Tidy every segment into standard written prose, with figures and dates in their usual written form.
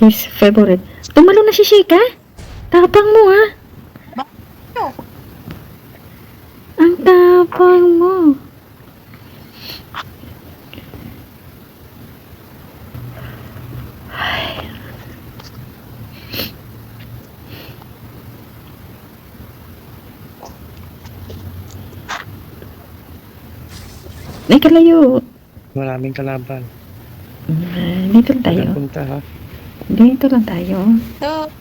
His favorite. Tumalo na si Shika? Tapang mo, ha? Bakit? Ang tapang mo. Ay, kalayo. Maraming kalaban. Dito lang tayo. Punta ha. Dito lang tayo. So,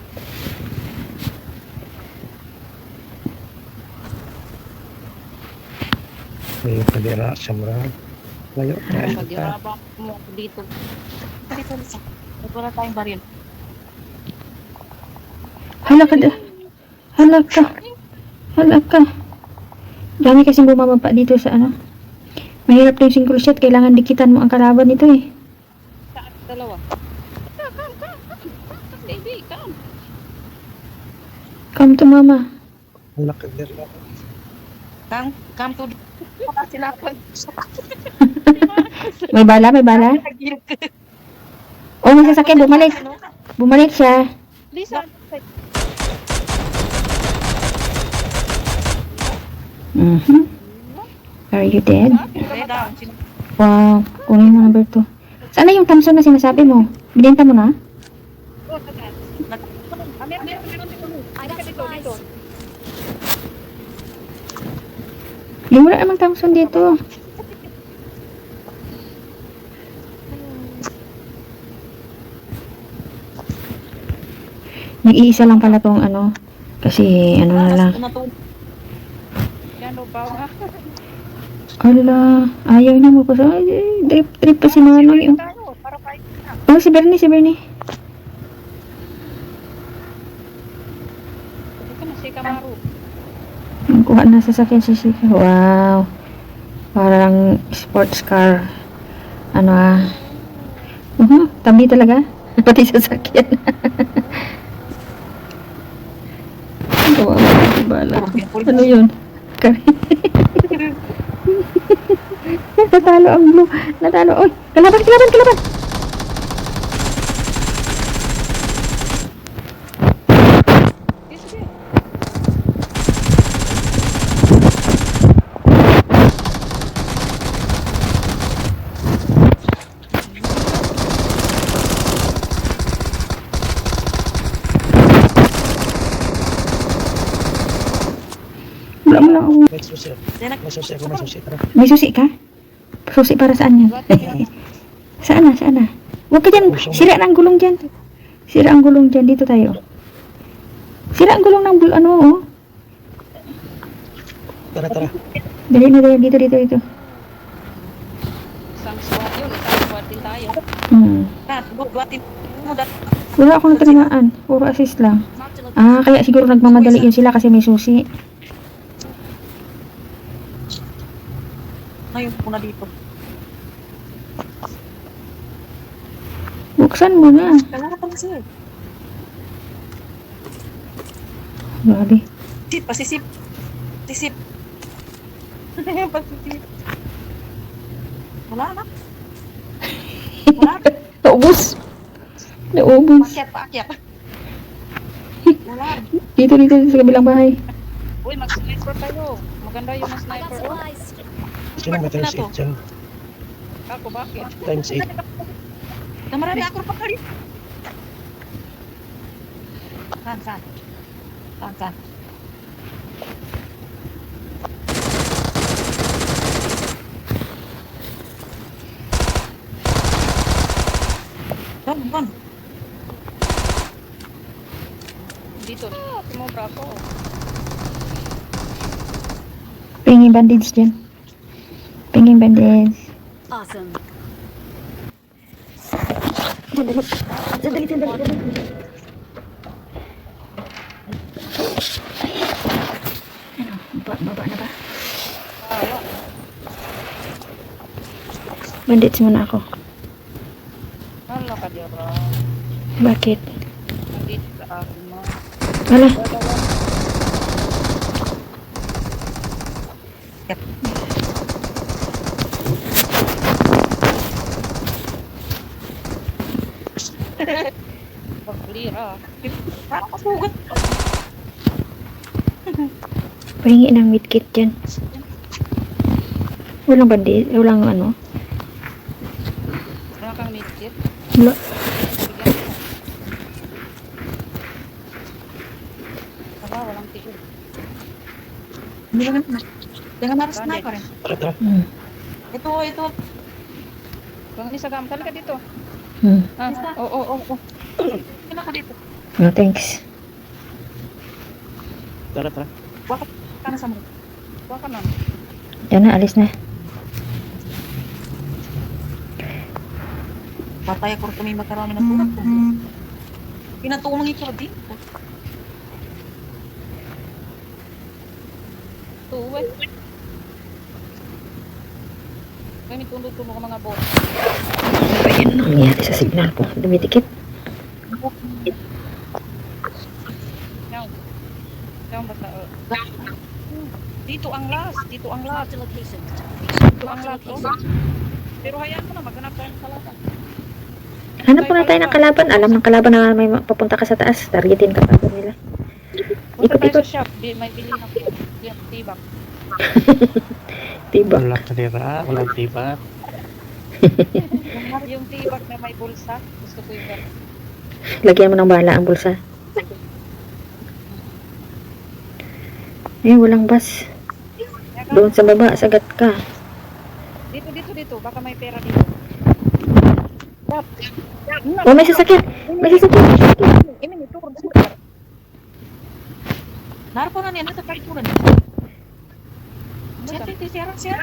May kadira sa murag. Layo. Kaya punta. pag-irabak mo dito. Dito, Lisa. Wala tayong baril. Hala ka. Hala ka. Hala ka. Dami kasing bumababa dito sa ano. Mahirap na yung single shot. Kailangan dikitan mo ang kalaban nito eh. Saan? Dalawa. Baby, come. Come to mama. Wala kadira. Come to wala sila pag May bala, may bala. Oh, may sasakyan. Bumalik. Bumalik siya. Lisa, Are you dead? lay down. Wow. Kunin mo number 2. Saan na yung Thompson na sinasabi mo? Binenta mo na? Hindi mo na namang Thompson dito. Nag-iisa lang pala tong ano. Kasi ano na lang. Yan o, bawa. Ala, ayaw na mo pa sa... Drip pa si Manong yung... Tayo, para kayo na. Oh, si Bernie, si Bernie. Ito na si Kamaru. Kuha na sasakyan si Shika. Wow. Parang sports car. Ano ah. Tabi talaga. Pati sasakyan. Wow, bala. Ano yun? Natalo ang blue. Natalo. Oy, kalaban, kalaban, kalaban. Sige. Wala mo lang ako. May susi. May susi ako. May susi. Tara. May susi ka? Susi para saan yan? Saan na? Saan na? Huwag ka dyan. Sira na ang gulong dyan. Sira ang gulong dyan. Dito tayo. Sira ang gulong ng ano oh. Tara, tara. Dali na dali. Dito, dito, dito. Isang squad yun, isang squad din tayo. Buhatin mo dati. Wala akong natanamaan. Puro assist lang. Ah, kaya siguro nagmamadali yun sila kasi may susi. Ngayon po na dito. Buksan mo na. Kailangan pa kasi. Grabe. Pasisip. Pasisip. Pasisip. Wala na. Wala na. Naubos. Naubos. Paakyat, paakyat. Wala. Dito, dito, sa kabilang bahay. Uy, mag-sniper tayo. Maganda yung sniper. Oh. Sino may times 8 dyan? Ako, bakit? Times 8. Marami ako pa kalit. Saan, saan? Saan, saan? Saan, saan? Dito. Tumobra ako. Pingin bandage dyan. Pingin bandage. Awesome. Sandali. Sandali, sandali, sandali. Ano? Baba na ba? Bandage muna ako. Hala ka diya ba? Bakit? Nandito sa akin mo. Wala. Paglira. Parang kasugat. Pahingi ng medkit dyan. Walang bandi, walang ano. Wala kang medkit. Wala. Bigyan mo. Saka walang tiil. Hindi ka na. Dengan harus Bandit. sniper rin. Tara, tara. Ito. Bang isa gam talaga dito. Ah, Isa. oo. Kina ka dito. No, thanks. Tara, tara. Bakit ka na sa mga? Baka na. Yan na, alis na. Patay ako rin kami magkarami ng tulad ko. Pinatumang ito dito. Tuwe. Kami tundo-tundo ka mga boss. Ayun ang nangyari sa signal ko. Dumidikit. Yan. Yan basta. Dito ang last. Dito ang last. Oh. Pero hayaan mo na, maghanap tayo ng kalaban. Hanap muna tayo ng kalaban. Alam ng kalaban na may papunta ka sa taas. Targetin ka pa nila. Punta tayo Ikot-ikot. sa shop. May bili na ko. Yan, tibak. Tiba. Wala kalira, walang tiba. Yung tibak na may bulsa. Gusto ko yung gano'n. Lagyan mo ng bala ang bulsa. Eh, walang bus. Doon sa baba, sagat ka. Dito. Baka may pera dito. Stop. Oh, may sasakyan. May sasakyan. Ini ito. Narpo na niya, nasa kalikuran. Siya, siya.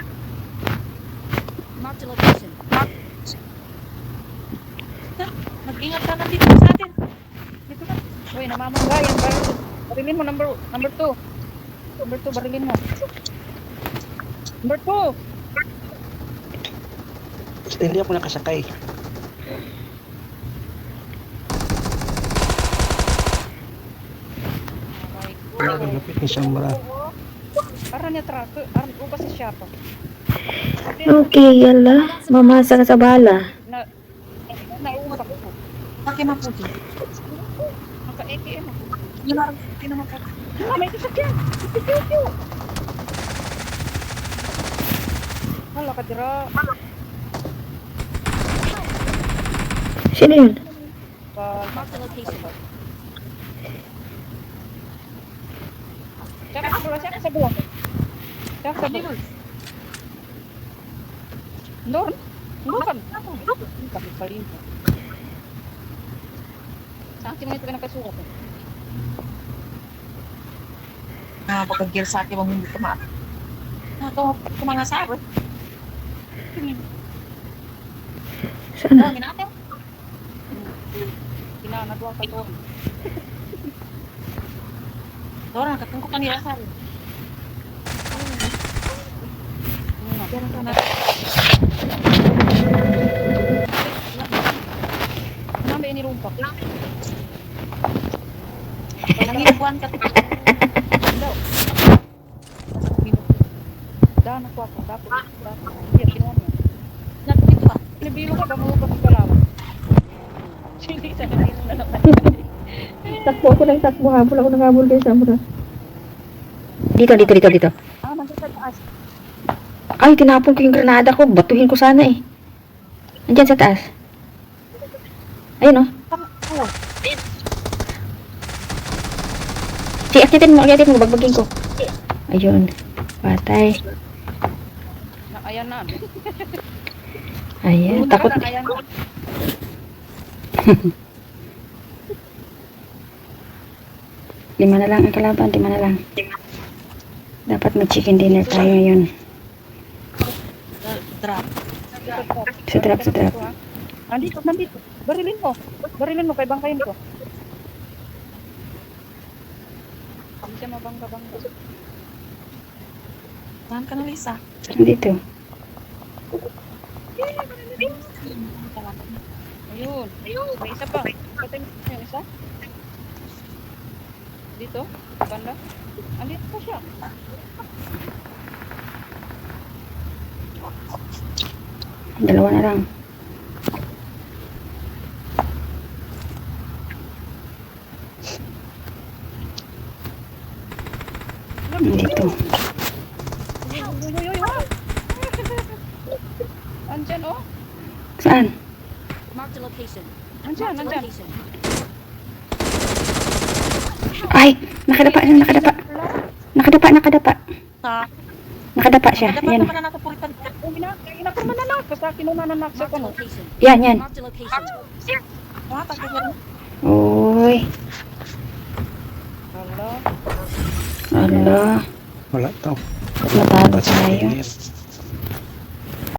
Mag-ingat ka na dito sa atin. Dito na. Uy, namamangga yan. Barilin mo, number 2. Number 2, barilin mo. Number 2. Basta hindi ako nakasakay. Wala kang lapit ni Samra. Para niya truck. Aram ko ba sa shop? Okay, yala. Mamasa ka sa bala. Nauumpak ko. Bakit maputi? Naka-ATM ako. Yung narang, hindi naman ka. May sasakyan. Hala ka dira. Sino yun? Siya sa buwan. Norm? Bukan. Kapit pa rin. Saan si mga ito ka nakasukat? Pagka-gear sa akin, hindi ka ma. Ito, mga sabi. Saan na? Dami natin. Kinanadwa ka doon. Dora, katungko ka nila sabi. Yan ka na. Nami inirumpak. Nangibuan ka. Daw. Daan ako. Dapat. Hindi, kinuha mo. Nagpito ka. Nabilo ka ba mo pa pagkalawa? Hindi, sa nabilo na naman. Takbo ako ng takbo. Habol ako ng habol kay Samra. Dito. Nandun sa taas. Ay, tinapon ko yung granada ko. Batuhin ko sana eh. Andyan sa taas. Ayun oh. Akitin mo. Bagbagin ko. Ayun. Patay. Ayan na. Ayan. Takot. Ayan na. Lima na lang ang kalaban. 5 na lang. Dapat may chicken dinner tayo ngayon. Drop. Sa drop. Nandito. Barilin mo kay bangkayin ko. Hindi siya mabangga-bangga. Saan ka na, Lisa? Dito. Ayun. May isa pa. Patay mo yung isa. Dito. Banda. Andito pa siya. Dalawa na lang. dito. Uy, uy, uy, uy, uy. Andyan, oh. Saan? Marked a location. Andyan, Marked a andyan. location. Ay, nakadapa siya, nakadapa. Nakadapa, nakadapa. Ha? Nakadapa siya. Dapat Yan. naman na natupuritan. Oh, ina ko mananak. Basta kinunananak sa Marked a kano. location. Yan, yan. Marked a location. Mga tagal Uy. Hala. Ala. Wala to. Natalo tayo. Yes.